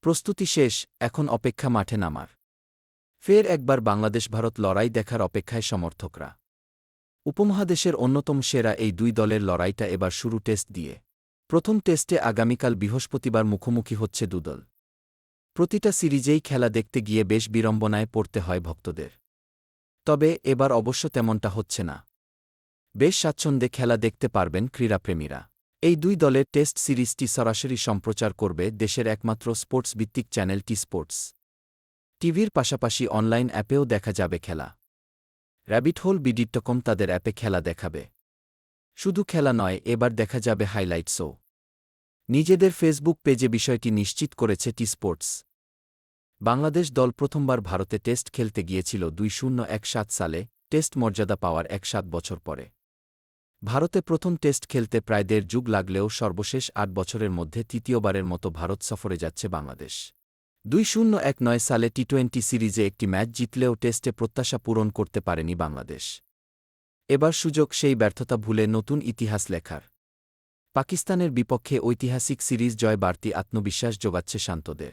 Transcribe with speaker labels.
Speaker 1: প্রস্তুতি শেষ, এখন অপেক্ষা মাঠে নামার। ফের একবার বাংলাদেশ-ভারত লড়াই দেখার অপেক্ষায় সমর্থকরা। উপমহাদেশের অন্যতম সেরা এই দুই দলের লড়াইটা এবার শুরু টেস্ট দিয়ে। প্রথম টেস্টে আগামীকাল বৃহস্পতিবার মুখোমুখি হচ্ছে দুদল। প্রতিটা সিরিজেই খেলা দেখতে গিয়ে বেশ বিড়ম্বনায় পড়তে হয় ভক্তদের। তবে এবার অবশ্য তেমনটা হচ্ছে না। বেশ স্বাচ্ছন্দ্যে খেলা দেখতে পারবেন ক্রীড়াপ্রেমীরা। এই দুই দলের টেস্ট সিরিজটি সরাসরি সম্প্রচার করবে দেশের একমাত্র স্পোর্টস ভিত্তিক চ্যানেল টি স্পোর্টস। টিভির পাশাপাশি অনলাইন অ্যাপেও দেখা যাবে খেলা। র্যাবিটহোল বিডি.কম তাদের অ্যাপে খেলা দেখাবে। শুধু খেলা নয়, এবার দেখা যাবে হাইলাইটসও। নিজেদের ফেসবুক পেজে বিষয়টি নিশ্চিত করেছে টি স্পোর্টস। বাংলাদেশ দল প্রথমবার ভারতে টেস্ট খেলতে গিয়েছিল 2017 সালে, টেস্ট মর্যাদা পাওয়ার 17 বছর পরে। ভারতে প্রথম টেস্ট খেলতে প্রায় 1.5 যুগ লাগলেও সর্বশেষ 8 বছরের মধ্যে তৃতীয়বারের মতো ভারত সফরে যাচ্ছে বাংলাদেশ। 2019 সালে টি-20 সিরিজে একটি ম্যাচ জিতলেও টেস্টে প্রত্যাশা পূরণ করতে পারেনি বাংলাদেশ। এবার সুযোগ সেই ব্যর্থতা ভুলে নতুন ইতিহাস লেখার। পাকিস্তানের বিপক্ষে ঐতিহাসিক সিরিজ জয় বাড়তি আত্মবিশ্বাস জোগাচ্ছে শান্তদের।